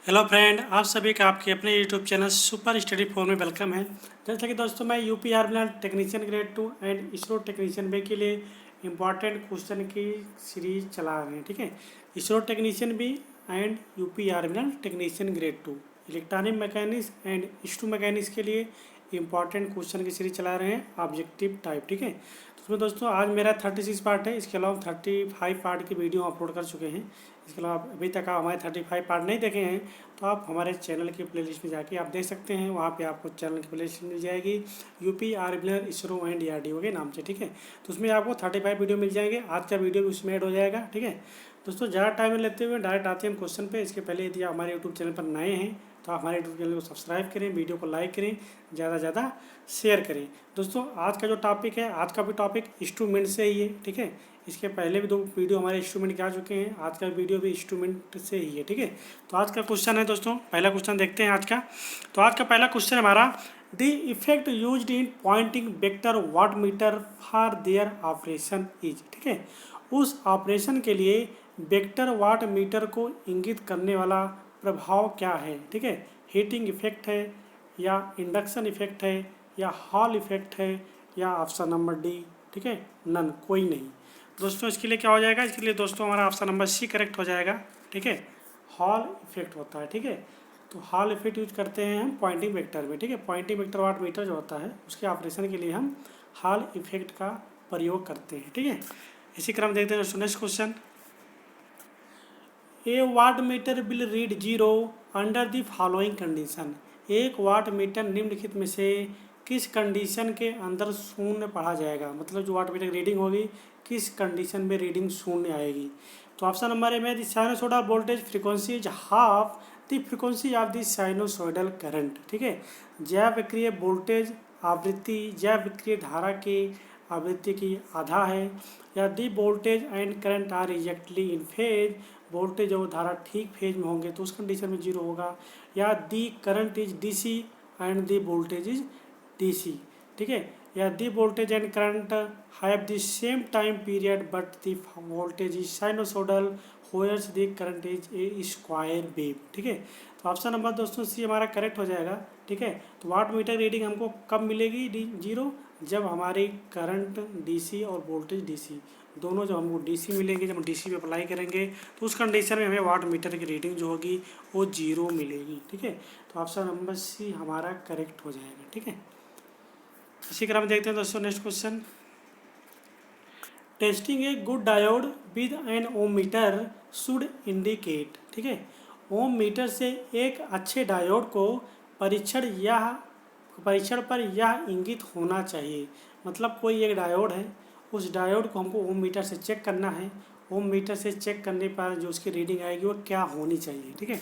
Hello friend, आप सभी का आपके अपने YouTube channel super study four में वेलकम है। जैसा कि दोस्तों मैं UP army technician grade 2 and ISRO technician B के लिए इम्पॉर्टेंट क्वेश्चन की सीरीज चला रहे हैं। ठीक है, ISRO technician B and UP army technician grade 2 electronic mechanics and instrument mechanics के लिए इंपॉर्टेंट क्वेश्चन की सीरीज चला रहे हैं ऑब्जेक्टिव टाइप। ठीक है, तो उसमें दोस्तों आज मेरा 36 पार्ट है। इसके अलावा 35 पार्ट की वीडियो अपलोड कर चुके हैं। इसके अलावा अभी तक आप हमारे 35 पार्ट नहीं देखे हैं तो आप हमारे चैनल की प्लेलिस्ट में जाके आप देख सकते हैं। वहाँ पे आपको चैनल की प्लेलिस्ट मिल जाएगी यूपी आर्मिलर इसरो एंड DRDO के नाम से। ठीक है, तो उसमें आपको 35 वीडियो मिल जाएंगे। आज का वीडियो भी उसमें ऐड हो जाएगा। ठीक है दोस्तों, ज़्यादा टाइम लेते हुए डायरेक्ट आते हैं हम क्वेश्चन पे। इसके पहले यदि आप हमारे यूट्यूब चैनल पर नए हैं तो आप हमारे यूट्यूब चैनल को सब्सक्राइब करें, वीडियो को लाइक करें, ज़्यादा से ज़्यादा शेयर करें। दोस्तों आज का जो टॉपिक है, आज का भी टॉपिक इंस्ट्रूमेंट से ही है। ठीक है, इसके पहले भी 2 वीडियो हमारे इंस्ट्रूमेंट के आ चुके हैं, आज का वीडियो भी इंस्ट्रूमेंट से ही है। ठीक है, तो आज का क्वेश्चन है दोस्तों, पहला क्वेश्चन देखते हैं आज का। तो आज का पहला क्वेश्चन हमारा, the effect used in pointing vector watt meter for their operation is. ठीक है, उस ऑपरेशन के लिए वेक्टर वाट मीटर को इंगित करने वाला प्रभाव क्या है। ठीक है, हीटिंग इफेक्ट है या इंडक्शन इफेक्ट है या हॉल इफेक्ट है या ऑप्शन नंबर डी। ठीक है, नन, कोई नहीं। दोस्तों इसके लिए क्या हो जाएगा, इसके लिए दोस्तों हमारा ऑप्शन नंबर सी करेक्ट हो जाएगा। ठीक है, हॉल इफेक्ट होता है। ठीक है, तो हॉल इफेक्ट यूज करते हैं हम पॉइंटिंग वेक्टर में। ठीक है, पॉइंटिंग वेक्टर वाट मीटर जो होता है उसके ऑपरेशन के लिए हम हॉल इफेक्ट का प्रयोग करते हैं। ठीक है, इसी क्रम देखते हैं दोस्तों next question. A watt meter will read 0 under the following condition. एक वाट मीटर निम्नलिखित में से किस कंडीशन के अंदर शून्य पढ़ा जाएगा। मतलब जो वाट मीटर की रीडिंग होगी किस कंडीशन में रीडिंग शून्य आएगी। तो ऑप्शन नंबर ए में the sinusoidal voltage frequency is half the frequency of the sinusoidal current. ठीक है, जैवक्रिय वोल्टेज आवृत्ति जैवक्रिय धारा की आवृत्ति की आधा है, या the voltage and current are exactly in phase, voltage और धारा ठीक फेज में होंगे तो उस कंडीशन में 0 होगा, या the current is DC and the voltage is DC। ठीक है, या the voltage and current have the same time period but the voltage is sinusoidal whereas the current is a square wave. ठीक है, तो option number दोस्तों सी हमारा correct हो जाएगा। ठीक है, तो वाट मीटर रीडिंग हमको कब मिलेगी 0, जब हमारी करंट DC और वोल्टेज DC दोनों जब हमको DC मिलेंगे, जब हम DC पे अप्लाई करेंगे तो उस कंडीशन में हमें वाट मीटर की रीडिंग जो होगी वो 0 मिलेगी। ठीक है, तो ऑप्शन नंबर सी हमारा करेक्ट हो जाएगा। ठीक है, इसी क्रम में देखते हैं दोस्तों next question. Testing a good diode with an ohm meter should indicate. ठीक है, ओम मीटर से एक अच्छे डायोड को परीक्षण पर यह इंगित होना चाहिए। मतलब कोई एक डायोड है, उस डायोड को हमको ओम मीटर से चेक करना है। ओम मीटर से चेक करने पर जो उसकी रीडिंग आएगी वो क्या होनी चाहिए। ठीक है,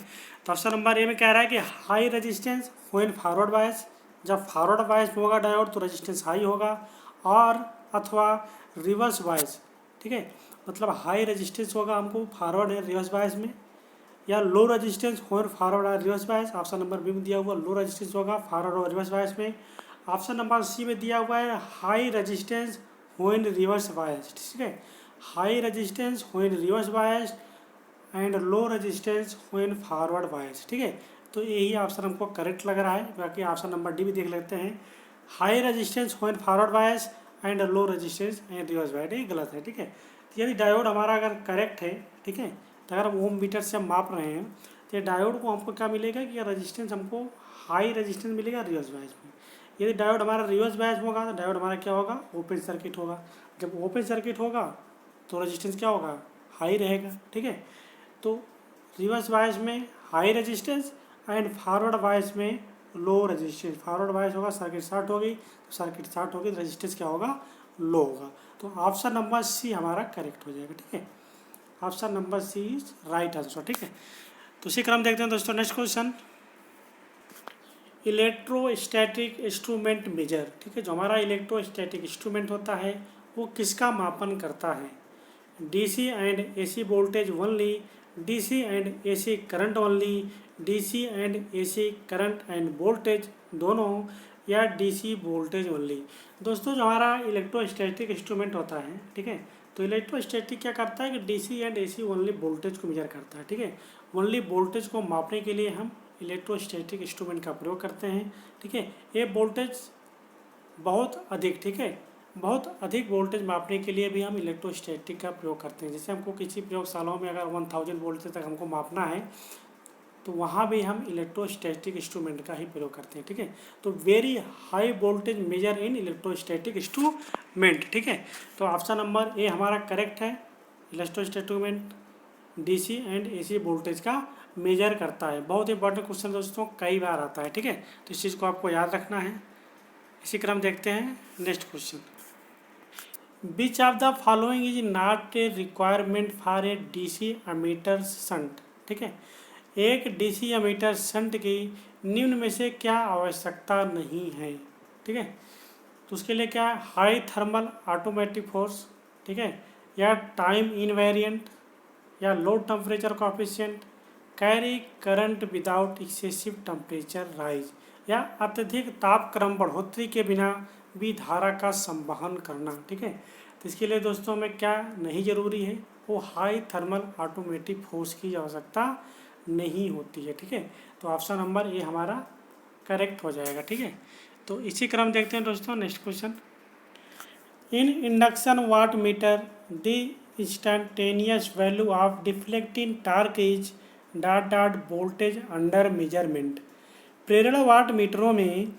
तो ऑप्शन नंबर ए में कह रहा है कि हाई रेजिस्टेंस व्हेन फॉरवर्ड बायस, जब फॉरवर्ड बायस में होगा डायोड तो रेजिस्टेंस हाई होगा, और अथवा रिवर्स बायस। ठीक है, मतलब हाई रेजिस्टेंस होगा हमको फॉरवर्ड है रिवर्स बायस में, या लो रेजिस्टेंस व्हेन फॉरवर्ड और reverse bias. Option number B में दिया हुआ लो रेजिस्टेंस होगा फॉरवर्ड और रिवर्स बायस में। ऑप्शन नंबर सी में दिया हुआ है high resistance when reverse bias. ठीक है, high resistance when reverse bias and low resistance when forward bias. ठीक है, तो यही ऑप्शन हमको करेक्ट लग रहा है। बाकी ऑप्शन नंबर डी भी देख लेते हैं, high resistance when forward bias and low resistance and reverse bias, ये गलत है। ठीक है, तो यदि डायोड हमारा अगर करेक्ट है, ठीक है, तो अगर हम ओम मीटर से हम माप रहे हैं तो ये डायोड को हमको क्या मिलेगा कि रेजिस्टेंस हमको हाई रेजिस्टेंस मिलेगा रिवर्स बायस में। यदि डायोड हमारा रिवर्स बायस होगा तो डायोड हमारा क्या होगा, ओपन सर्किट होगा। जब ओपन सर्किट होगा तो रेजिस्टेंस क्या होगा, हाई रहेगा। ठीक है, तो रिवर्स बायस में high resistance and forward bias में लो रेजिस्टेंस। फॉरवर्ड बायस होगा सर्किट शॉर्ट होगी, तो सर्किट शॉर्ट होगी तो रेजिस्टेंस क्या होगा, लो होगा। तो ऑप्शन नंबर सी हमारा करेक्ट हो जाएगा। ठीक है, option number C is right answer. ठीक है, तो इसी क्रम देखते हैं दोस्तों next question. Electrostatic instrument measure. ठीक है, जो हमारा इलेक्ट्रोस्टैटिक इंस्ट्रूमेंट होता है वो किसका मापन करता है, DC and AC voltage only, DC and AC current only, DC and AC current end voltage दोनों, या DC वोल्टेज ओनली। दोस्तों जो हमारा इलेक्ट्रोस्टैटिक इंस्ट्रूमेंट होता है, ठीक है, तो इलेक्ट्रोस्टैटिक क्या करता है कि DC and AC only voltage को मेजर करता है। ठीक है, ओनली वोल्टेज को मापने के लिए हम इलेक्ट्रोस्टैटिक इंस्ट्रूमेंट का प्रयोग करते हैं। ठीक है, ये वोल्टेज बहुत अधिक, ठीक है, बहुत अधिक वोल्टेज मापने के लिए भी हम इलेक्ट्रोस्टैटिक का प्रयोग करते हैं। जैसे हमको किसी प्रयोगशालाओं में अगर 1000 वोल्टेज तक हमको मापना है तो वहाँ भी हम इलेक्ट्रोस्टैटिक इंस्ट्रूमेंट का ही प्रयोग करते हैं। ठीक है, तो very high voltage measure in electrostatic instrument. ठीक है, तो ऑप्शन नंबर ए हमारा करेक्ट है। Electrostatic instrument DC and AC voltage का मेजर करता है। बहुत इंपॉर्टेंट क्वेश्चन दोस्तों, कई बार आता है। ठीक है, तो इस चीज़ को आपको याद रखना है। इसी क्रम देखते हैं next question. Which of the following is not a requirement for a DC ammeter shunt. ठीक है, एक डीसी एमीटर शंट की निम्न में से क्या आवश्यकता नहीं है। ठीक है, तो उसके लिए क्या है, हाई थर्मल ऑटोमेटिक फोर्स, ठीक है, या टाइम इनवेरिएंट, या low temperature coefficient, carry current without excessive temperature rise, या अत्यधिक तापक्रम बढ़ोतरी के बिना भी धारा का संवहन करना। ठीक है, तो इसके लिए दोस्तों में क्या नहीं जरूरी है, वो हाई थर्मल ऑटोमेटिक फोर्स की आवश्यकता नहीं होती है। ठीक है, तो ऑप्शन नंबर ए हमारा करेक्ट हो जाएगा। ठीक है, तो इसी क्रम देखते हैं दोस्तों next question. In induction watt meter the instantaneous value of deflecting torque is dot dot voltage under measurement. प्रेरण वाट मीटरों में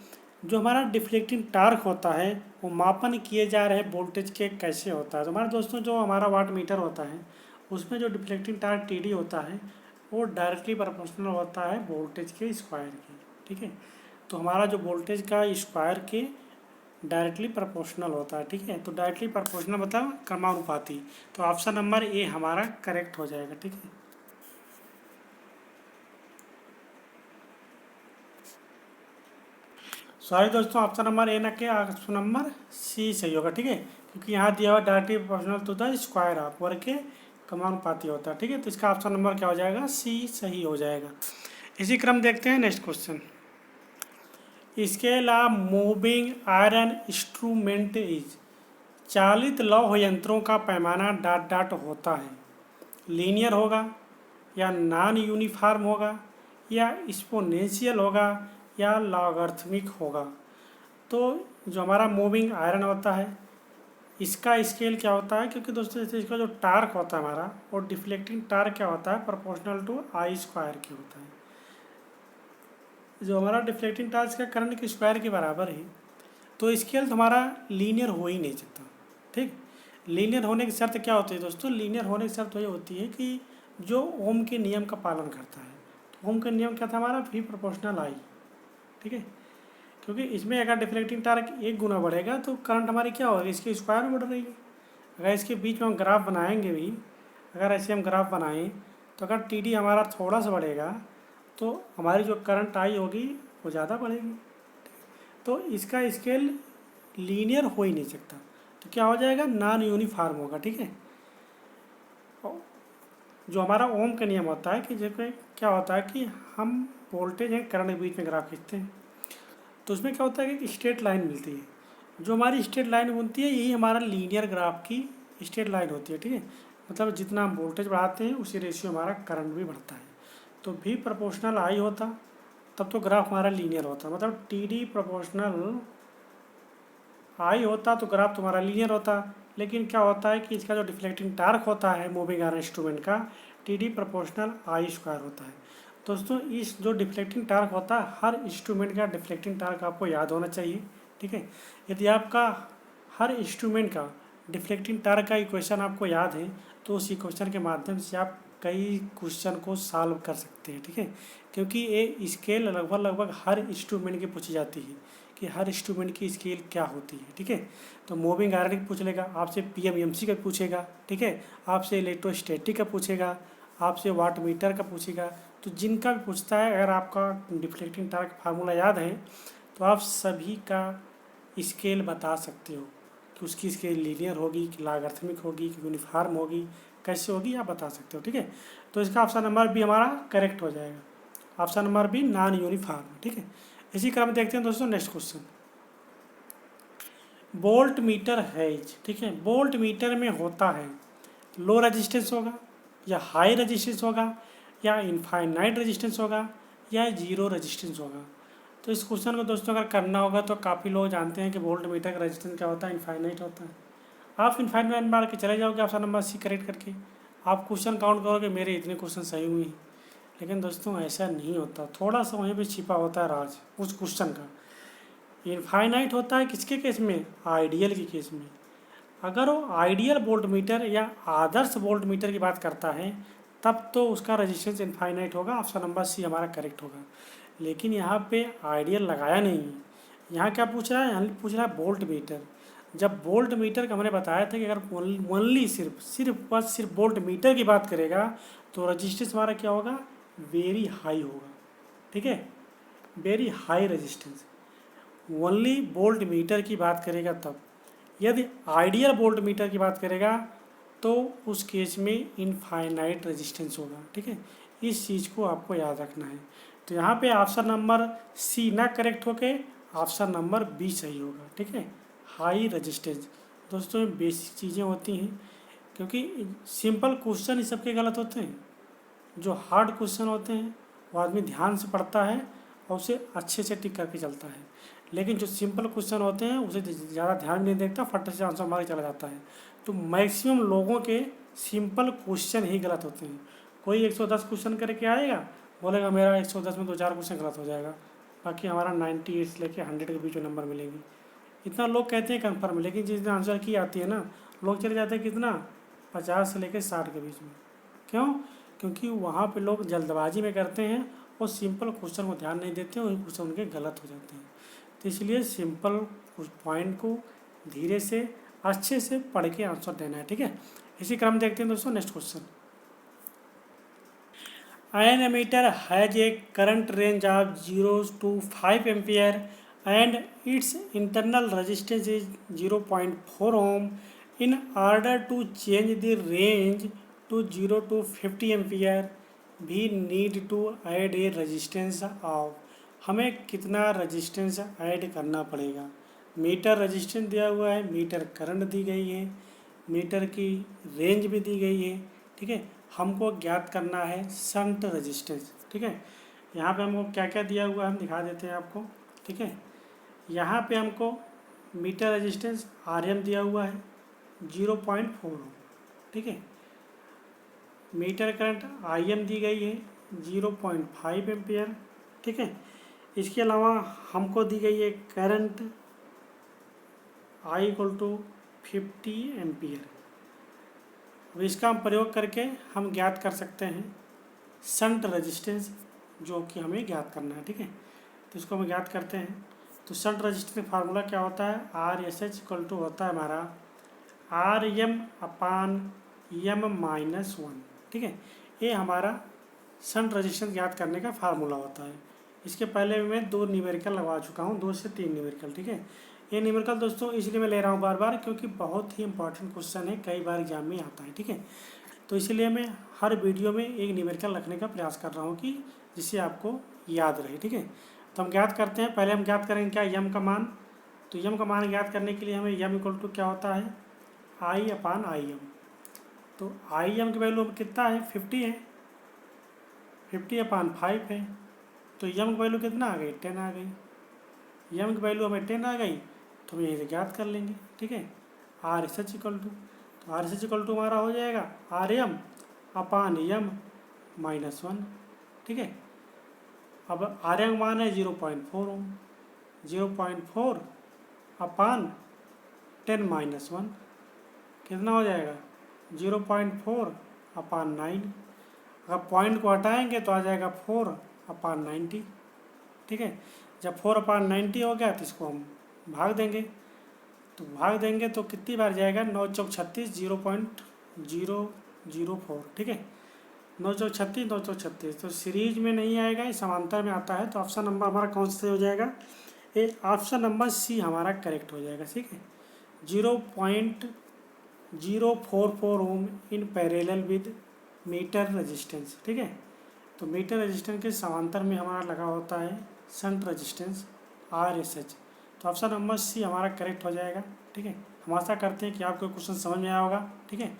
जो हमारा डिफ्लेक्टिंग टार्क होता है वो मापन किए जा रहे वोल्टेज के कैसे होता है। तो हमारे दोस्तों जो हमारा वाट मीटर होता है उसमें जो डिफ्लेक्टिंग टार्क टी होता है वो डायरेक्टली प्रोपोर्शनल होता है वोल्टेज के स्क्वायर के। ठीक है, तो हमारा जो वोल्टेज का स्क्वायर के डायरेक्टली प्रोपोर्शनल होता है। ठीक है, तो डायरेक्टली प्रोपोर्शनल मतलब क्रमानुपाती। तो ऑप्शन नंबर ए हमारा करेक्ट हो जाएगा। ठीक है, सॉरी दोस्तों, ऑप्शन नंबर ए ना के ऑप्शन नंबर सी सही होगा। ठीक है, क्योंकि यहाँ दिया हुआ directly proportional to the square of वर्ग के क्रमानुपाती होता है। ठीक है, तो इसका ऑप्शन नंबर क्या हो जाएगा, सी सही हो जाएगा। इसी क्रम देखते हैं next question. Scale of moving iron instrument is. चालित लौह यंत्रों का पैमाना डॉट डॉट होता है, लीनियर होगा या नॉन यूनिफॉर्म होगा या एक्सपोनेंशियल होगा या लॉगरिथमिक होगा। तो जो हमारा मूविंग आयरन होता है इसका स्केल क्या होता है, क्योंकि दोस्तों जैसे इसका जो टार्क होता है हमारा और डिफ्लेक्टिंग टार्क क्या होता है, प्रोपोर्शनल टू आई स्क्वायर के होता है। जो हमारा डिफ्लेक्टिंग टार्क का करंट के स्क्वायर के बराबर है, तो स्केल तो हमारा लीनियर हो ही नहीं सकता। ठीक, लीनियर होने की शर्त क्या होती है दोस्तों, लीनियर होने की शर्त ये होती है कि जो ओम के नियम का पालन करता है। तो ओम का नियम क्या था हमारा, भी प्रोपोर्शनल आई। ठीक है, क्योंकि इसमें अगर डिफ्लेक्टिंग टार्क एक गुना बढ़ेगा तो करंट हमारी क्या होगी, इसके स्क्वायर में बढ़ रही है। अगर इसके बीच में हम ग्राफ बनाएंगे भी, अगर ऐसे हम ग्राफ बनाएं तो अगर टी डी हमारा थोड़ा सा बढ़ेगा तो हमारी जो करंट आई होगी वो ज़्यादा बढ़ेगी। तो इसका स्केल लीनियर हो ही नहीं सकता, तो क्या हो जाएगा, नॉन यूनिफॉर्म होगा। ठीक है, जो हमारा ओम का नियम होता है कि जैसे क्या होता है कि हम वोल्टेज है करंट के बीच में ग्राफ खींचते हैं तो उसमें क्या होता है कि स्ट्रेट लाइन मिलती है। जो हमारी स्ट्रेट लाइन बनती है यही हमारा लीनियर ग्राफ की स्ट्रेट लाइन होती है। ठीक है, मतलब जितना हम वोल्टेज बढ़ाते हैं उसी रेशियो हमारा करंट भी बढ़ता है। तो भी प्रोपोर्शनल आई होता तब तो ग्राफ हमारा लीनियर होता, मतलब टी डी प्रोपोर्शनल आई होता तो ग्राफ तुम्हारा लीनियर होता। लेकिन क्या होता है कि इसका जो डिफ्लेक्टिंग टार्क होता है मूविंग आयरन इंस्ट्रूमेंट का, टी डी प्रोपोर्शनल आई स्क्वायर होता है। दोस्तों इस जो डिफ्लेक्टिंग टार्क होता है, हर इंस्ट्रूमेंट का डिफ्लेक्टिंग टार्क आपको याद होना चाहिए। ठीक है, यदि आपका हर इंस्ट्रूमेंट का डिफ्लेक्टिंग टार्क का इक्वेशन आपको याद है तो उस इक्वेशन के माध्यम से आप कई क्वेश्चन को सॉल्व कर सकते हैं। ठीक है, क्योंकि ये स्केल लगभग हर इंस्ट्रूमेंट की पूछी जाती है कि हर इंस्ट्रूमेंट की स्केल क्या होती है। ठीक है, तो मूविंग आयरन की पूछ लेगा, आपसे पीएमएमसी का पूछेगा। ठीक है, आपसे इलेक्ट्रोस्टैटिक का पूछेगा, आपसे वाट मीटर का पूछेगा। तो जिनका भी पूछता है, अगर आपका डिफ्लेक्टिंग टार्क फार्मूला याद है तो आप सभी का स्केल बता सकते हो कि उसकी स्केल लीनियर होगी कि लॉगरिथमिक होगी कि यूनिफॉर्म होगी, कैसे होगी आप बता सकते हो। ठीक है, तो इसका ऑप्शन नंबर बी हमारा करेक्ट हो जाएगा। Option number B non uniform. ठीक है, इसी क्रम देखते हैं दोस्तों next question. Volt meter has. ठीक है, वोल्ट मीटर में होता है लो रेजिस्टेंस होगा या हाई रेजिस्टेंस होगा या इनफाइनाइट रेजिस्टेंस होगा या जीरो रेजिस्टेंस होगा। तो इस क्वेश्चन को दोस्तों अगर करना होगा तो काफ़ी लोग जानते हैं कि वोल्ट मीटर का रेजिस्टेंस क्या होता है, इनफाइनाइट होता है। आप इनफाइनाइट मार के चले जाओगे ऑप्शन नंबर सी करेक्ट करके, आप क्वेश्चन काउंट करोगे मेरे इतने क्वेश्चन सही हुए हैं। लेकिन दोस्तों ऐसा नहीं होता, थोड़ा सा वहीं पे छिपा होता है राज उस क्वेश्चन का। इनफाइनाइट होता है किसके केस में, आइडियल के केस में। अगर वो आइडियल वोल्ट मीटर या आदर्श वोल्ट मीटर की बात करता है तब तो उसका रेजिस्टेंस इनफाइनाइट होगा, ऑप्शन नंबर सी हमारा करेक्ट होगा। लेकिन यहाँ पे आइडियल लगाया नहीं है, यहाँ क्या पूछ रहा है, यहाँ पूछ रहा है वोल्ट मीटर। जब वोल्ट मीटर का हमने बताया था कि अगर ओनली सिर्फ वोल्ट मीटर की बात करेगा तो रेजिस्टेंस हमारा क्या होगा, वेरी हाई होगा। ठीक है, very high resistance only volt meter की बात करेगा तब। यदि आइडियल वोल्ट मीटर की बात करेगा तो उस केस में इनफाइनाइट रेजिस्टेंस होगा। ठीक है, इस चीज़ को आपको याद रखना है। तो यहाँ पे ऑप्शन नंबर सी ना करेक्ट होके ऑप्शन नंबर बी सही होगा। ठीक है, हाई रेजिस्टेंस। दोस्तों बेसिक चीज़ें होती हैं, क्योंकि सिंपल क्वेश्चन ही सबके गलत होते हैं। जो हार्ड क्वेश्चन होते हैं वो आदमी ध्यान से पढ़ता है और उसे अच्छे से टिक करके चलता है, लेकिन जो सिंपल क्वेश्चन होते हैं उसे ज़्यादा ध्यान नहीं देखता, फट से आंसर मार के चला जाता है। तो मैक्सिमम लोगों के सिंपल क्वेश्चन ही गलत होते हैं। कोई 110 क्वेश्चन करके आएगा, बोलेगा मेरा 110 में 2-4 क्वेश्चन गलत हो जाएगा, बाकी हमारा 98 से लेके 100 के बीच में नंबर मिलेंगे। इतना लोग कहते हैं कन्फर्म, लेकिन जिस दिन आंसर की आती है ना, लोग चले जाते हैं कितना, 50 से लेकर 60 के बीच में। क्यों? क्योंकि वहाँ पे लोग जल्दबाजी में करते हैं और सिंपल क्वेश्चन को ध्यान नहीं देते, वही क्वेश्चन उनके गलत हो जाते हैं। तो इसलिए सिंपल पॉइंट को धीरे से अच्छे से पढ़ के आंसर देना है। ठीक है, इसी क्रम देखते हैं दोस्तों next question. An emitter has a current range of 0 to 5 ampere and its internal resistance is 0.4 ohm. In order to change the range to 0 to 50 ampere, we need to add a resistance of, हमें कितना resistance add करना पड़ेगा। Metre resistance दिया हुआ है, meter current दी गई है, metre की रेंज भी दी गई है। ठीक है, हमको ज्ञात करना है शंट रेजिस्टेंस। ठीक है, यहाँ पे हमको क्या क्या दिया हुआ है हम दिखा देते हैं आपको। ठीक है, यहाँ पे हमको मीटर रेजिस्टेंस RM दिया हुआ है 0.4 ओम। ठीक है, मीटर करंट IM दी गई है 0.5 एम्पियर। ठीक है, इसके अलावा हमको दी गई है करंट I = 50 एम्पियर। अब इसका हम प्रयोग करके हम ज्ञात कर सकते हैं शंट रेजिस्टेंस, जो कि हमें ज्ञात करना है। ठीक है, तो इसको हम ज्ञात करते हैं। तो शंट रेजिस्टेंस का फार्मूला क्या होता है, RSH = होता है हमारा RM/M-1। ठीक है, ये हमारा शंट रेजिस्टेंस ज्ञात करने का फार्मूला होता है। इसके पहले मैं 2 न्यूमेरिकल लगवा चुका हूँ, 2 से 3 न्यूमेरिकल। ठीक है, ये न्यूमेरिकल दोस्तों इसलिए मैं ले रहा हूँ बार बार, क्योंकि बहुत ही इंपॉर्टेंट क्वेश्चन है, कई बार एग्जाम में आता है। ठीक है, तो इसलिए मैं हर वीडियो में एक न्यूमेरिकल रखने का प्रयास कर रहा हूँ कि जिससे आपको याद रहे। ठीक है, तो हम ज्ञात करते हैं। पहले हम ज्ञात करेंगे क्या, यम का मान। तो यम का मान ज्ञात करने के लिए हमें यम = क्या होता है, I/IM। तो IM की वैल्यू कितना है, 50 है, 50/5 है। तो यम की वैल्यू कितना आ गई, 10 आ गई। यम की वैल्यू हमें 10 आ गई तो हम यहीं से ज्ञात कर लेंगे। ठीक है, RSH = तो RSH = हमारा हो जाएगा RM/M-1। ठीक है, अब RM मान है 0.4 ओम, 0.4/10-1 कितना हो जाएगा, 0.4/9। अगर पॉइंट को हटाएंगे तो आ जाएगा 4/90। ठीक है, जब 4/90 हो गया तो इसको हम भाग देंगे। तो भाग देंगे तो कितनी बार जाएगा, 9 चौक 36, 0.004। ठीक है, 9 चौक 36, 9 चौक 36। तो सीरीज में नहीं आएगा, ये समांतर में आता है। तो ऑप्शन नंबर हमारा कौन सा हो जाएगा, ये ऑप्शन नंबर सी हमारा करेक्ट हो जाएगा। ठीक है, 0.044 ohm in parallel with meter resistance. ठीक है, तो मीटर रेजिस्टेंस के समांतर में हमारा लगा होता है शंट रेजिस्टेंस RSH। तो ऑप्शन नंबर सी हमारा करेक्ट हो जाएगा। ठीक है, हम आशा करते हैं कि आपको क्वेश्चन समझ में आया होगा। ठीक है,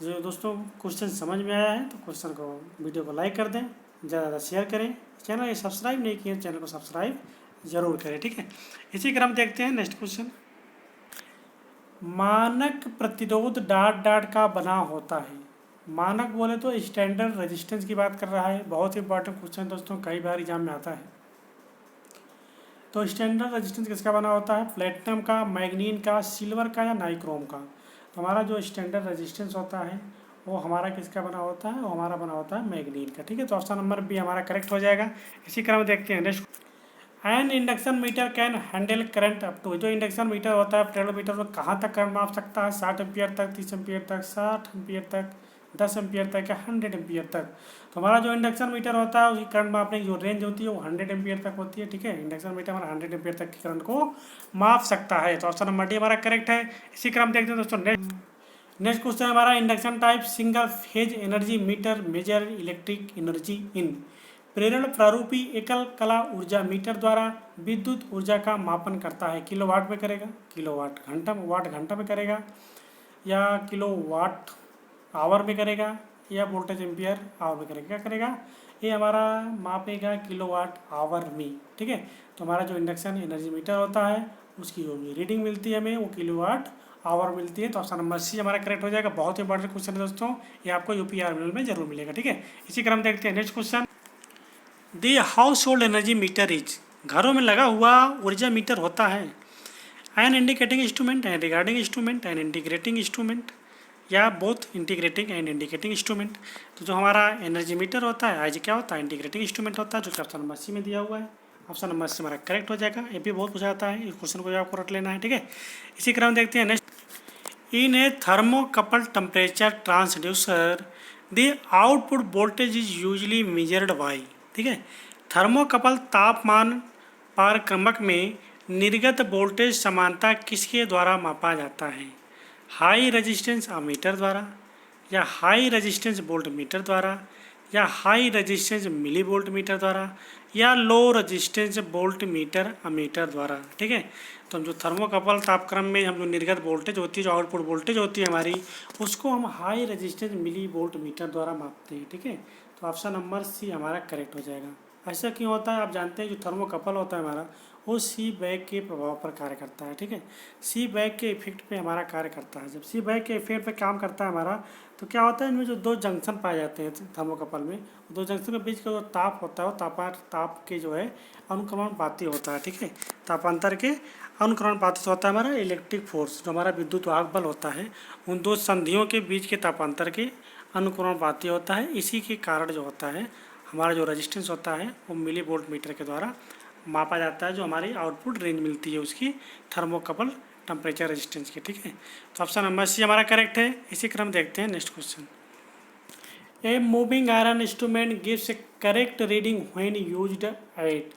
जो दोस्तों क्वेश्चन समझ में आया है तो क्वेश्चन को वीडियो को लाइक कर दें, ज़्यादा शेयर करें, चैनल ये सब्सक्राइब नहीं किए चैनल को सब्सक्राइब जरूर करें, ठीक है। इसी क्रम देखते हैं नेक्स्ट क्वेश्चन। मानक प्रतिरोध डॉट डॉट का बना होता है। मानक बोले तो स्टैंडर्ड रेजिस्टेंस की बात कर रहा है। बहुत इंपॉर्टेंट क्वेश्चन दोस्तों, कई बार एग्जाम में आता है। तो स्टैंडर्ड रेजिस्टेंस किसका बना होता है? प्लेटिनम का, मैग्नीन का, सिल्वर का या नाइक्रोम का। तो हमारा जो स्टैंडर्ड रेजिस्टेंस होता है वो हमारा किसका बना होता है? वो हमारा बना होता है मैग्नीन का, ठीक है। तो ऑप्शन नंबर बी हमारा करेक्ट हो जाएगा। इसी क्रम में देखते हैं next. An induction meter can handle current up to. जो इंडक्शन मीटर होता है पेट्रोल मीटर में कहाँ तक करंट माप सकता है? 60 एम्पियर तक, 30 एम्पियर तक, 60 एम्पियर तक, 10 एम्पियर तक या 100 एम्पियर तक। तो हमारा जो इंडक्शन मीटर होता है उसकी करंट मापने की जो रेंज होती है वो 100 एम्पियर तक होती है, ठीक है। इंडक्शन मीटर हमारा 100 एम्पियर तक की करंट को माप सकता है। तो ऑप्शन नंबर डी हमारा करेक्ट है। इसी क्रम देखते हैं दोस्तों नेक्स्ट क्वेश्चन हमारा induction type single phase energy meter major electric energy in. प्रेरण प्रारूपी एकल कला ऊर्जा मीटर द्वारा विद्युत ऊर्जा का मापन करता है। किलोवाट में करेगा, किलोवाट घंटा वाट घंटा में करेगा, या किलोवाट आवर में करेगा, या वोल्टेज एम्पियर आवर में करेगा। क्या करेगा? ये हमारा मापेगा किलोवाट आवर में, ठीक है। तो हमारा जो इंडक्शन एनर्जी मीटर होता है उसकी जो रीडिंग मिलती है हमें वो किलोवाट आवर मिलती है। तो ऑप्शन नंबर सी हमारा करेक्ट हो जाएगा। बहुत इंपॉर्टेंट क्वेश्चन है दोस्तों, ये आपको यूपीआरएल में जरूर मिलेगा, ठीक है। इसी क्रम देखते हैं next question. The household energy meter is. घरों में लगा हुआ ऊर्जा मीटर होता है an indicating instrument, an regarding instrument, an integrating instrument, या both integrating and indicating instrument. तो जो हमारा एनर्जी मीटर होता है आज क्या होता है? इंटीग्रेटिंग इंस्ट्रूमेंट होता है, जो कि ऑप्शन नंबर सी में दिया हुआ है। ऑप्शन नंबर सी हमारा करेक्ट हो जाएगा। ये भी बहुत पूछा जाता है, इस क्वेश्चन को आपको रट लेना है, ठीक है। इसी क्रम देखते हैं next. In A thermocouple temperature transducer the output voltage is usually measured by, ठीक है। थर्मोकपल तापमान पारक्रमक में निर्गत वोल्टेज समानता किसके द्वारा मापा जाता है? हाई रेजिस्टेंस अमीटर द्वारा, या हाई रेजिस्टेंस वोल्ट मीटर द्वारा, या high resistance milli volt meter द्वारा, या low resistance volt meter ammeter द्वारा, ठीक है। तो हम जो थर्मोकपल तापक्रम में हम जो निर्गत वोल्टेज होती है, जो आउटपुट वोल्टेज होती है हमारी, उसको हम high resistance milli volt meter द्वारा मापते हैं, ठीक है। तो ऑप्शन नंबर सी हमारा करेक्ट हो जाएगा। ऐसा क्यों होता है? आप जानते हैं जो थर्मोकपल होता है हमारा वो सी बैग के प्रभाव पर कार्य करता है, ठीक है। सी बैग के इफेक्ट पे हमारा कार्य करता है। जब सी बैग के इफेक्ट पे काम करता है हमारा, तो क्या होता है इनमें जो दो जंक्शन पाए जाते हैं थर्मोकपल में, दो जंक्शन के बीच का जो ताप होता है वो ताप के जो है अनुक्रमणपाती होता है, ठीक है। तापांतर के अनुक्रमणपाती से होता है हमारा इलेक्ट्रिक फोर्स, जो हमारा विद्युत वाहक बल होता है उन दो संधियों के बीच के तापांतर के अनुक्रमणपाती होता है। इसी के कारण जो होता है हमारा जो रेजिस्टेंस होता है वो मिली वोल्ट मीटर के द्वारा मापा जाता है, जो हमारी आउटपुट रेंज मिलती है उसकी थर्मोकपल टेम्परेचर रेजिस्टेंस की, ठीक है। तो ऑप्शन नंबर सी हमारा करेक्ट है। इसी क्रम देखते हैं next question. A moving iron instrument gives A correct reading when used eight.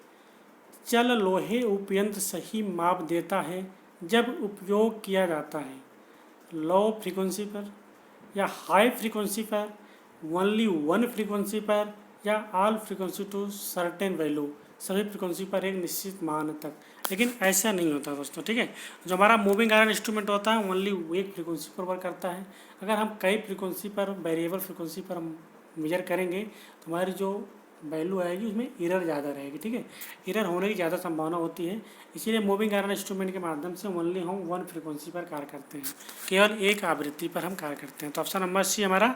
चल लोहे उपयंत्र सही माप देता है जब उपयोग किया जाता है लो फ्रीक्वेंसी पर, या हाई फ्रीक्वेंसी पर, ओनली वन फ्रीक्वेंसी पर, या all frequency to certain value, सभी फ्रीक्वेंसी पर एक निश्चित मान तक। लेकिन ऐसा नहीं होता दोस्तों, ठीक है। जो हमारा मूविंग आयरन इंस्ट्रूमेंट होता है ओनली एक फ्रीक्वेंसी पर वर्क करता है। अगर हम कई फ्रीक्वेंसी पर वेरिएबल फ्रीक्वेंसी पर हम मेजर करेंगे तो हमारी जो वैल्यू आएगी उसमें एरर ज़्यादा रहेगी, ठीक है। एरर होने की ज़्यादा संभावना होती है, इसीलिए मूविंग आयरन इंस्ट्रूमेंट के माध्यम से ओनली हम वन फ्रीक्वेंसी पर कार्य करते हैं, केवल एक आवृत्ति पर हम कार्य करते हैं। तो ऑप्शन नंबर सी हमारा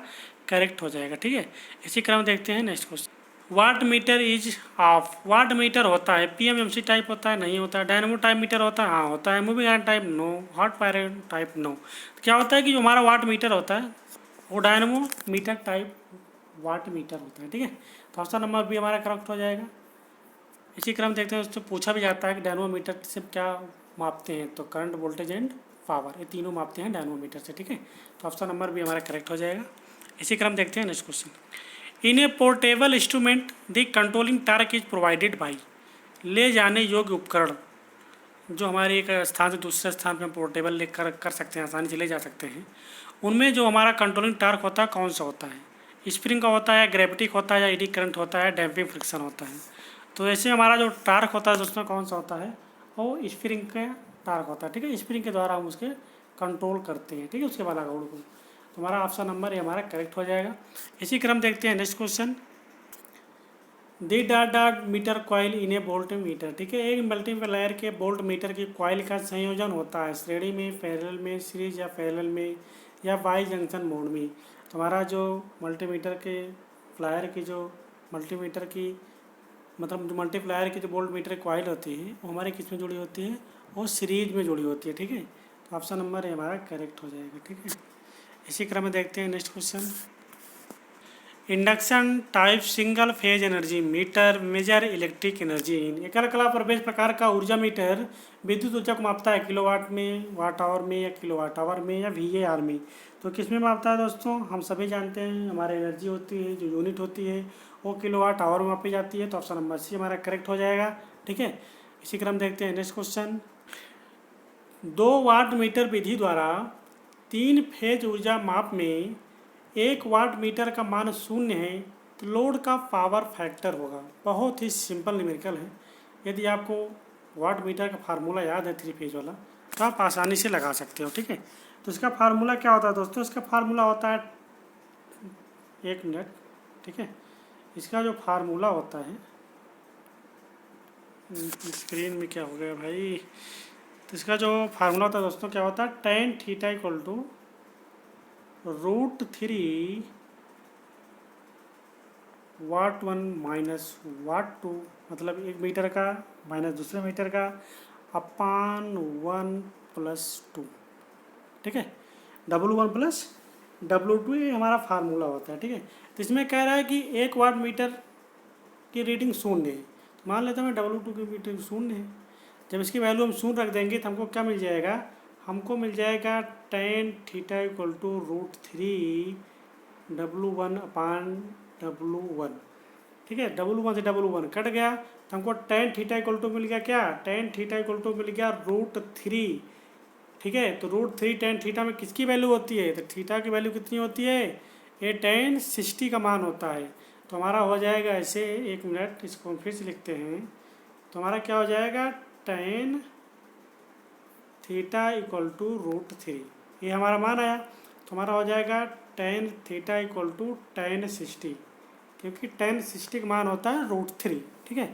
करेक्ट हो जाएगा, ठीक है। इसी क्रम देखते हैं next question. Watt meter is of. Watt meter होता है पीएमएमसी टाइप होता है? नहीं होता है। डायनेमो टाइप मीटर होता है? हाँ होता है। Moving iron type? No. Hot wire type? No. तो क्या होता है कि जो हमारा वाट मीटर होता है वो dynamo meter type watt meter होता है, ठीक है। तो ऑप्शन नंबर बी हमारा करेक्ट हो जाएगा। इसी क्रम देखते हैं, उससे पूछा भी जाता है कि डायनेमोमीटर से क्या मापते हैं? तो करंट, वोल्टेज एंड पावर, ये तीनों मापते हैं डायनेमोमीटर से, ठीक है। तो ऑप्शन नंबर बी हमारा करेक्ट हो जाएगा। इसी क्रम देखते हैं next question. In A portable instrument the controlling torque is provided by. ले जाने योग्य उपकरण जो हमारे एक स्थान से दूसरे स्थान पर हम पोर्टेबल ले कर सकते हैं, आसानी से ले जा सकते हैं, उनमें जो हमारा कंट्रोलिंग टार्क होता है कौन सा होता है? स्प्रिंग का होता है, ग्रेविटिक होता है, या एडी करंट होता है, डैम्पिंग फ्रिक्शन होता है। तो ऐसे हमारा जो टार्क होता है दोस्तों कौन सा होता है? वो स्प्रिंग का टार्क होता है, ठीक है। स्प्रिंग के द्वारा हम उसके कंट्रोल करते हैं, ठीक है, उसके बाद आगे को। तो हमारा ऑप्शन नंबर ये हमारा करेक्ट हो जाएगा। इसी क्रम देखते हैं next question. The dot dot meter coil in a volt meter, ठीक है। एक मल्टीप्लायर के वोल्ट मीटर की कॉइल का संयोजन होता है श्रेणी में, पैरेलल में, सीरीज या पैरेलल में, या बाई जंक्शन मोड में। तो हमारा जो मल्टीमीटर के प्लायर की जो मल्टीमीटर की मतलब जो मल्टीप्लायर की जो वोल्ट मीटर की कॉइल होती है वो हमारे किस में जुड़ी होती है, वो सीरीज में जुड़ी होती है, ठीक है। तो ऑप्शन नंबर ये हमारा करेक्ट हो जाएगा, ठीक है। इसी क्रम में देखते हैं next question. Induction type single phase energy meter major electric energy in, एकल कला प्रवेश प्रकार का ऊर्जा मीटर विद्युत ऊर्जा को मापता है किलोवाट में, वाट आवर में, या किलोवाट आवर में, या VAR में। तो किस में मापता है दोस्तों, हम सभी जानते हैं हमारी एनर्जी होती है जो यूनिट होती है वो किलोवाट आवर में मापी जाती है। तो ऑप्शन नंबर सी हमारा करेक्ट हो जाएगा, ठीक है। इसी क्रम देखते हैं नेक्स्ट क्वेश्चन। 2 वाट मीटर विधि द्वारा 3 फेज ऊर्जा माप में 1 वाट मीटर का मान 0 है तो लोड का पावर फैक्टर होगा। बहुत ही सिंपल न्यूमेरिकल है। यदि आपको वाट मीटर का फार्मूला याद है 3 फेज वाला तो आप आसानी से लगा सकते हो, ठीक है। तो इसका फार्मूला क्या होता है दोस्तों, इसका फार्मूला होता है, एक मिनट, ठीक है। इसका जो फार्मूला होता है, स्क्रीन में क्या हो गया भाई, तो इसका जो फार्मूला होता है दोस्तों क्या होता है, tan theta equal to √3 watt 1 minus watt 2, मतलब 1 मीटर का माइनस दूसरे मीटर का अपान 1 प्लस 2, ठीक है। W1 प्लस W2 ये हमारा फार्मूला होता है, ठीक है। तो इसमें कह रहा है कि 1 वाट मीटर की रीडिंग 0 है, तो मान लेते हैं W2 की रीडिंग 0 है। जब इसकी वैल्यू हम 0 रख देंगे तो हमको क्या मिल जाएगा, हमको मिल जाएगा tan theta equal to √3 W1 upon W1, ठीक है। W1 से W1 कट गया तो हमको tan थीटा इक्वल टू मिल गया क्या, tan थीटा इक्वल टू मिल गया √3, ठीक है। तो √3 tan थीटा में किसकी वैल्यू होती है, तो थीटा की वैल्यू कितनी होती है, ये tan 60 का मान होता है। तो हमारा हो जाएगा ऐसे, एक मिनट इसको फिर से लिखते हैं। तो हमारा क्या हो जाएगा, tan थीटा इक्वल टू √3, ये हमारा मान आया। तो हमारा हो जाएगा tan theta equal to tan 60, क्योंकि tan 60 का मान होता है √3, ठीक है।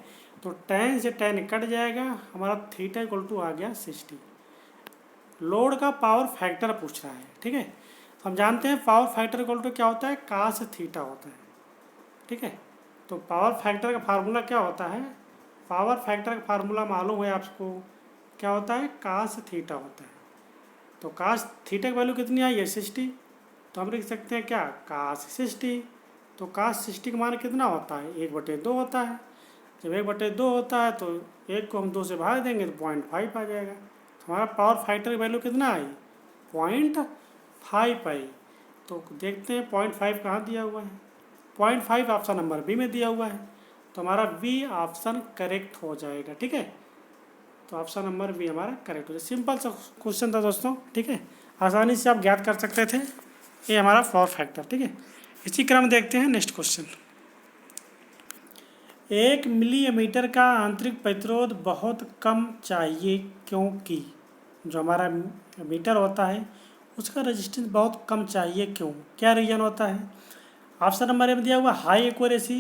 तो tan से tan कट जाएगा, हमारा थीटा इक्वल टू आ गया 60। लोड का पावर फैक्टर पूछ रहा है, ठीक है। तो हम जानते हैं पावर फैक्टर इक्वल टू क्या होता है, cos थीटा होता है, ठीक है। तो पावर फैक्टर का फार्मूला क्या होता है, पावर फैक्टर का फार्मूला मालूम है आपको, क्या होता है, cos थीटा होता है। तो cos थीटा की वैल्यू कितनी आई है, 60। तो हम लिख सकते हैं क्या, cos 60। तो cos 60 का मान कितना होता है, 1/2 होता है। जब 1/2 होता है तो 1 को हम 2 से भाग देंगे तो 0.5 आ जाएगा। तो हमारा पावर फैक्टर की वैल्यू कितना आई, 0.5 आई। तो देखते हैं 0.5 कहाँ दिया हुआ है, 0.5 ऑप्शन नंबर बी में दिया हुआ है। तो हमारा बी ऑप्शन करेक्ट हो जाएगा, ठीक है। तो ऑप्शन नंबर बी हमारा करेक्ट हो जाएगा। सिंपल सा क्वेश्चन था दोस्तों, ठीक है, आसानी से आप ज्ञात कर सकते थे। ये हमारा पावर फैक्टर, ठीक है। इसी क्रम देखते हैं नेक्स्ट क्वेश्चन। 1 मिलीमीटर का आंतरिक प्रतिरोध बहुत कम चाहिए क्योंकि, जो हमारा मीटर होता है उसका रेजिस्टेंस बहुत कम चाहिए, क्यों, क्या रीजन होता है। ऑप्शन नंबर ए में दिया हुआ हाई एक्यूरेसी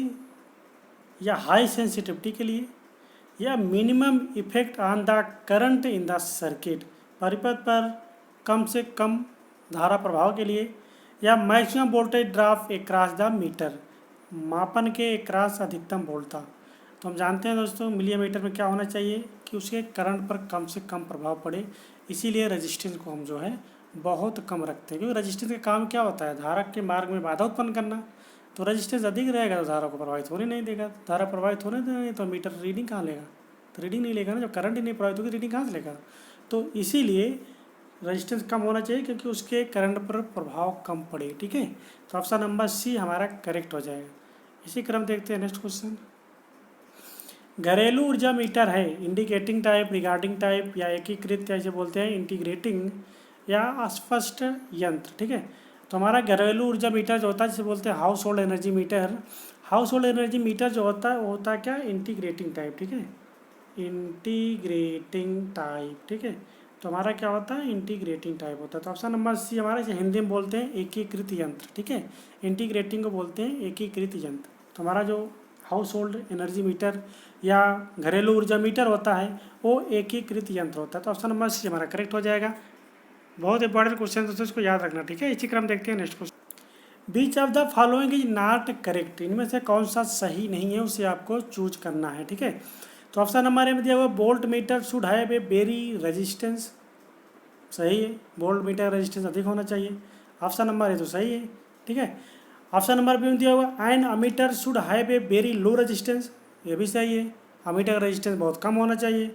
या हाई सेंसिटिविटी के लिए, या minimum effect on the current in the circuit, परिपथ पर कम से कम धारा प्रभाव के लिए, या maximum voltage drop across the meter, मापन के एक्रॉस अधिकतम वोल्टता। तो हम जानते हैं दोस्तों मिलीमीटर में क्या होना चाहिए कि उसके करंट पर कम से कम प्रभाव पड़े, इसीलिए रेजिस्टेंस को हम जो है बहुत कम रखते हैं, क्योंकि रेजिस्टेंस का काम क्या होता है, धारा के मार्ग में बाधा उत्पन्न करना। तो रेजिस्टेंस अधिक रहेगा तो धारा को प्रभावित होने नहीं देगा, धारा प्रभावित होने देगा तो मीटर रीडिंग कहाँ लेगा, तो रीडिंग नहीं लेगा ना, जब करंट ही नहीं प्रभावित होगी रीडिंग कहाँ से लेगा। तो इसीलिए रेजिस्टेंस कम होना चाहिए क्योंकि उसके करंट पर प्रभाव कम पड़े, ठीक है। तो ऑप्शन नंबर सी हमारा करेक्ट हो जाएगा। इसी क्रम देखते हैं नेक्स्ट क्वेश्चन। घरेलू ऊर्जा मीटर है इंडिकेटिंग टाइप, रिगार्डिंग टाइप, या एकीकृत, जैसे बोलते हैं इंटीग्रेटिंग, या अस्पष्ट यंत्र, ठीक है। तो हमारा घरेलू ऊर्जा मीटर जो होता है जिसे बोलते हैं house hold energy metre, house hold energy metre जो होता है वो होता है क्या, इंटीग्रेटिंग टाइप, ठीक है, इंटीग्रेटिंग टाइप, ठीक है। तो हमारा क्या होता है, इंटीग्रेटिंग टाइप होता है। तो ऑप्शन नंबर सी हमारा, इसे हिंदी में बोलते हैं एकीकृत यंत्र, ठीक है। इंटीग्रेटिंग को बोलते हैं एकीकृत यंत्र। तो हमारा जो हाउस होल्ड एनर्जी मीटर या घरेलू ऊर्जा मीटर होता है वो एकीकृत यंत्र होता है। तो ऑप्शन नंबर सी हमारा करेक्ट हो जाएगा। बहुत इंपॉर्टेंट क्वेश्चन है, तो इसको याद रखना, ठीक है। इसी क्रम देखते हैं next question. Beach of the following is not correct, इनमें से कौन सा सही नहीं है उसे आपको चूज करना है, ठीक है। तो ऑप्शन नंबर ए में दिया हुआ volt meter should have a very resistance, सही है, वोल्ट मीटर रेजिस्टेंस अधिक होना चाहिए। ऑप्शन नंबर ए तो सही है, ठीक है। ऑप्शन नंबर बी में दिया हुआ an ammeter should have a very low resistance, ये भी सही है, अमीटर का रेजिस्टेंस बहुत कम होना चाहिए।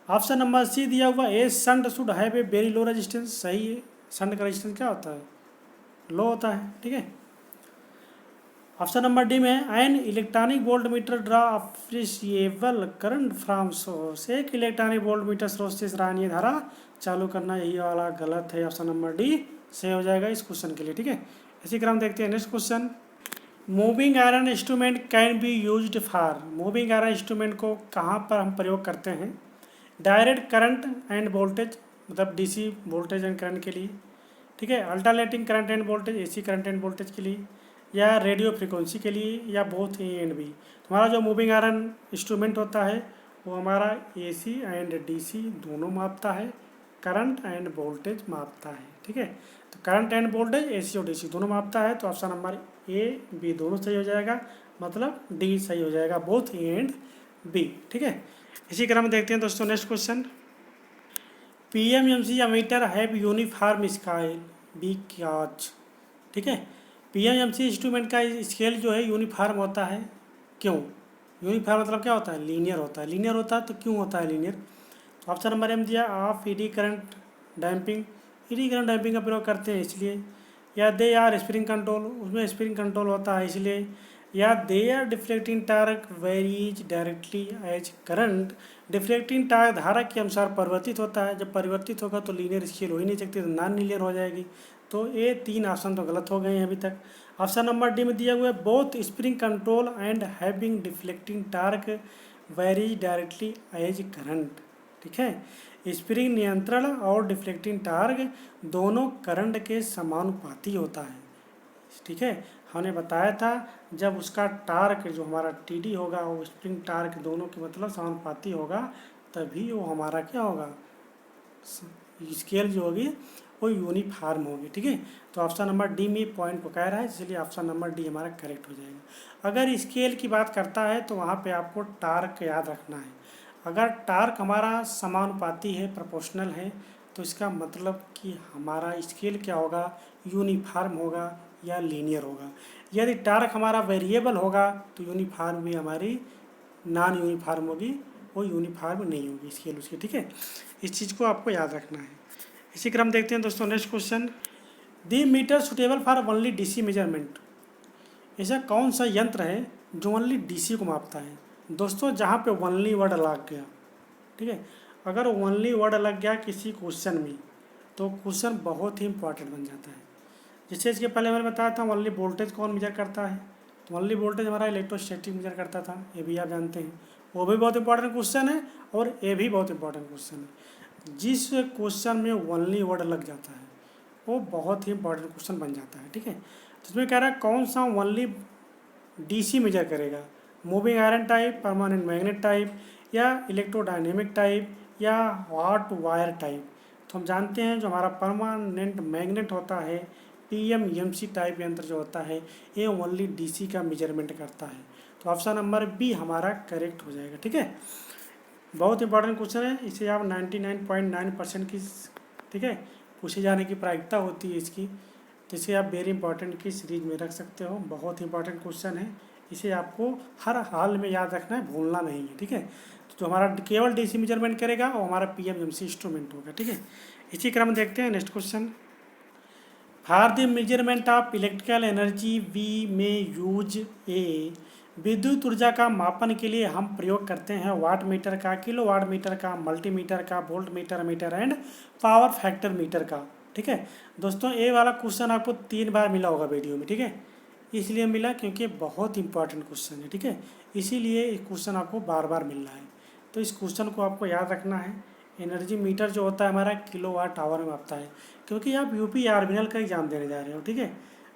ऑप्शन नंबर सी दिया हुआ a shunt should have a very low resistance, सही है, शंट का रेजिस्टेंस क्या होता है, लो होता है, ठीक है। ऑप्शन नंबर डी में an electronic volt meter draw appreciable current from source, एक इलेक्ट्रॉनिक वोल्ट मीटर स्रोत से सराहनीय धारा चालू करना, यही वाला गलत है। ऑप्शन नंबर डी सही हो जाएगा इस क्वेश्चन के लिए, ठीक है। इसी क्रम देखते हैं next question. Moving iron instrument can be used for, moving iron instrument को कहाँ पर हम प्रयोग करते हैं, डायरेक्ट करंट एंड वोल्टेज, मतलब डीसी वोल्टेज एंड करंट के लिए, ठीक है, alternating current end voltage, AC current end voltage के लिए, या रेडियो फ्रिक्वेंसी के लिए, या बोथ ए एंड बी। हमारा जो मूविंग आयरन इंस्ट्रूमेंट होता है वो हमारा एसी एंड डीसी दोनों मापता है, करंट एंड वोल्टेज मापता है, ठीक है। तो करंट एंड वोल्टेज एसी और डीसी दोनों मापता है। तो ऑप्शन नंबर ए बी दोनों सही हो जाएगा, मतलब डी सही हो जाएगा, बोथ ए एंड बी, ठीक है। इसी क्रम में देखते हैं दोस्तों next question. PMMC ammeter have uniform scale because, ठीक है। पीएमएमसी इंस्ट्रूमेंट का स्केल जो है यूनिफॉर्म होता है, क्यों, यूनिफॉर्म मतलब क्या होता है, लीनियर होता है। लीनियर होता है तो क्यों होता है लीनियर, तो ऑप्शन नंबर एम दिया आप eddy current damping, eddy current damping का प्रयोग करते हैं इसलिए, या दे आर स्प्रिंग कंट्रोल, उसमें स्प्रिंग कंट्रोल होता है इसलिए, या they are deflecting torque varies directly as current, deflecting torque धारा के अनुसार परिवर्तित होता है, जब परिवर्तित होगा तो लीनियर स्केल हो ही नहीं सकती, तो नॉन लीनियर हो जाएगी। तो ये तीन ऑप्शन तो गलत हो गए हैं अभी तक। ऑप्शन नंबर डी में दिया हुआ है both spring control and having deflecting torque varies directly as current, ठीक है। स्प्रिंग नियंत्रण और डिफ्लेक्टिंग टार्क दोनों करंट के समानुपाती होता है, ठीक है। हमने बताया था जब उसका टार्क जो हमारा टीडी होगा वो स्प्रिंग टार्क दोनों के मतलब समानुपाती होगा, तभी वो हमारा क्या होगा, स्केल जो होगी वो यूनिफॉर्म होगी, ठीक है। तो ऑप्शन नंबर डी में पॉइंट को कह रहा है, इसलिए ऑप्शन नंबर डी हमारा करेक्ट हो जाएगा। अगर स्केल की बात करता है तो वहाँ पे आपको टार्क याद रखना है। अगर टार्क हमारा समानुपाती है, प्रोपोर्शनल है, तो इसका मतलब कि हमारा स्केल क्या होगा, यूनिफॉर्म होगा या लीनियर होगा। यदि टार्क हमारा वेरिएबल होगा तो यूनिफॉर्म भी हमारी नॉन यूनिफॉर्म होगी, वो यूनिफॉर्म नहीं होगी स्केल उसकी, ठीक है। इस चीज़ को आपको याद रखना है। इसी क्रम देखते हैं दोस्तों next question. The meter suitable for only DC measurement, ऐसा कौन सा यंत्र है जो ओनली डीसी को मापता है। दोस्तों जहाँ पे ओनली वर्ड लग गया, ठीक है, अगर ओनली वर्ड लग गया किसी क्वेश्चन में तो क्वेश्चन बहुत ही इंपॉर्टेंट बन जाता है। जैसे इसके पहले मैंने बताया था ओनली वोल्टेज कौन मेजर करता है, तो ओनली वोल्टेज हमारा इलेक्ट्रोस्टैटिक मेजर करता था, ये भी आप जानते हैं, वो भी बहुत इंपॉर्टेंट क्वेश्चन है और ये भी बहुत इंपॉर्टेंट क्वेश्चन है। जिस क्वेश्चन में ओनली वर्ड लग जाता है वो बहुत ही इंपॉर्टेंट क्वेश्चन बन जाता है, ठीक है। तो इसमें कह रहा है कौन सा ओनली डीसी मेजर करेगा, moving iron type, permanent magnet type, या इलेक्ट्रोडायनेमिक टाइप, या हॉट वायर टाइप। तो हम जानते हैं जो हमारा परमानेंट मैग्नेट होता है, पीएमएमसी टाइप यंत्र जो होता है, ये ओनली डीसी का मेजरमेंट करता है। तो ऑप्शन नंबर बी हमारा करेक्ट हो जाएगा, ठीक है। बहुत इंपॉर्टेंट क्वेश्चन है, इसे आप 99.9% की, ठीक है, पूछे जाने की प्रायिकता होती है इसकी, तो इसे आप वेरी इंपॉर्टेंट की सीरीज में रख सकते हो। बहुत इंपॉर्टेंट क्वेश्चन है, इसे आपको हर हाल में याद रखना है, भूलना नहीं है, ठीक है। तो जो हमारा केवल डीसी मेजरमेंट करेगा वो हमारा पीएमएमसी इंस्ट्रूमेंट होगा, ठीक है। इसी क्रम देखते हैं next question. For the measurement of electrical energy we may use a, विद्युत ऊर्जा का मापन के लिए हम प्रयोग करते हैं वाट मीटर का, किलो वाट मीटर का, मल्टीमीटर का, volt meter meter and power factor meter का, ठीक है। दोस्तों ये वाला क्वेश्चन आपको 3 बार मिला होगा वीडियो में, ठीक है। इसलिए मिला क्योंकि बहुत इंपॉर्टेंट क्वेश्चन है, ठीक है, इसीलिए ये क्वेश्चन आपको बार बार मिल रहा है। तो इस क्वेश्चन को आपको याद रखना है, एनर्जी मीटर जो होता है हमारा किलोवाट आवर में मापता है, क्योंकि आप यूपी आर्मिनल का एग्ज़ाम देने जा रहे हो, ठीक है।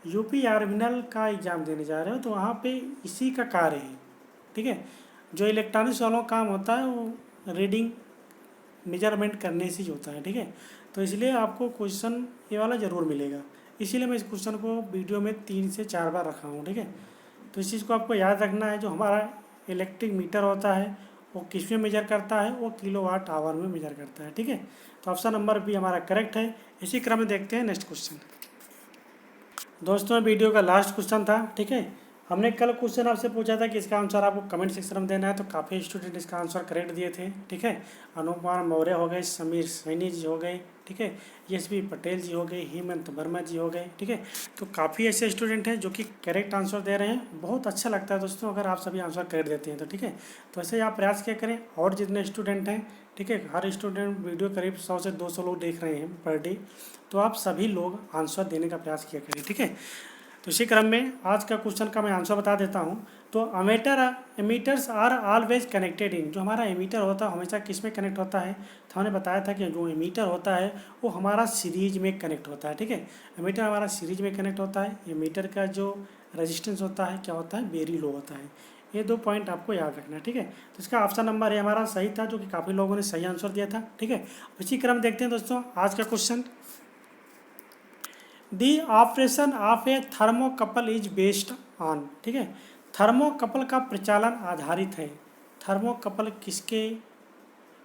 यूपी आर्मिनल का एग्ज़ाम देने जा रहे हो तो वहाँ पे इसी का कार्य है, ठीक है। जो इलेक्ट्रॉनिक्स वालों का काम होता है वो रीडिंग मेजरमेंट करने से ही होता है, ठीक है। तो इसलिए आपको क्वेश्चन ये वाला ज़रूर मिलेगा, इसीलिए मैं इस क्वेश्चन को वीडियो में 3 से 4 बार रखा हूँ, ठीक है। तो इस चीज़ को आपको याद रखना है, जो हमारा इलेक्ट्रिक मीटर होता है वो किस में मेजर करता है, वो किलोवाट आवर में मेजर करता है, ठीक है। तो ऑप्शन नंबर बी हमारा करेक्ट है। इसी क्रम में देखते हैं नेक्स्ट क्वेश्चन। दोस्तों वीडियो का लास्ट क्वेश्चन था, ठीक है। हमने कल क्वेश्चन आपसे पूछा था कि इसका आंसर आपको कमेंट सेक्शन में देना है, तो काफ़ी स्टूडेंट इसका आंसर करेक्ट दिए थे, ठीक है। अनूप कुमार मौर्य हो गए, समीर सैनी जी हो गए, ठीक है, यशवी पटेल जी हो गए, हेमंत वर्मा जी हो गए, ठीक है। तो काफ़ी ऐसे स्टूडेंट हैं जो कि करेक्ट आंसर दे रहे हैं। बहुत अच्छा लगता है दोस्तों अगर आप सभी आंसर करेक्ट देते हैं तो, ठीक है। तो ऐसे ही आप प्रयास किया करें, और जितने स्टूडेंट हैं, ठीक है, हर स्टूडेंट वीडियो करीब 100 से 200 लोग देख रहे हैं पर डे, तो आप सभी लोग आंसर देने का प्रयास किया करें, ठीक है। तो इसी क्रम में आज का क्वेश्चन का मैं आंसर बता देता हूँ। तो ammeters are always connected in, जो हमारा एमीटर होता है हमेशा किस में कनेक्ट होता है, तो हमने बताया था कि जो एमीटर होता है वो हमारा सीरीज में कनेक्ट होता है, ठीक है। एमीटर हमारा सीरीज में कनेक्ट होता है। एमीटर का जो रेजिस्टेंस होता है क्या होता है, वेरी लो होता है। ये 2 पॉइंट आपको याद रखना है, ठीक है। तो इसका ऑप्शन नंबर है हमारा सही था, जो कि काफ़ी लोगों ने सही आंसर दिया था, ठीक है। इसी क्रम देखते हैं दोस्तों आज का question. The operation of A thermocouple is based on, ठीक है। थर्मोकपल का प्रचालन आधारित है। थर्मोकपल किसके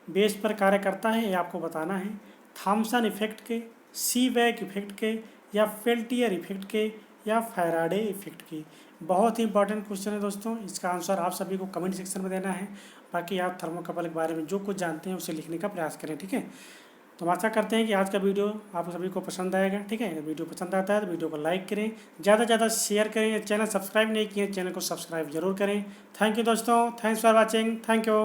बेस पर कार्य करता है ये आपको बताना है। थॉमसन इफेक्ट के, सीवैग इफेक्ट के, या पेल्टियर इफेक्ट के, या फैराडे इफेक्ट के। बहुत ही इंपॉर्टेंट क्वेश्चन है दोस्तों, इसका आंसर आप सभी को कमेंट सेक्शन में देना है। बाकी आप थर्मोकपल के बारे में जो कुछ जानते हैं उसे लिखने का प्रयास करें, ठीक है। तो हम आशा करते हैं कि आज का वीडियो आप सभी को पसंद आएगा, ठीक है। वीडियो पसंद आता है तो वीडियो को लाइक करें, ज़्यादा से ज़्यादा शेयर करें। चैनल सब्सक्राइब नहीं किए चैनल को सब्सक्राइब जरूर करें। थैंक यू दोस्तों, thanks for watching, thank you.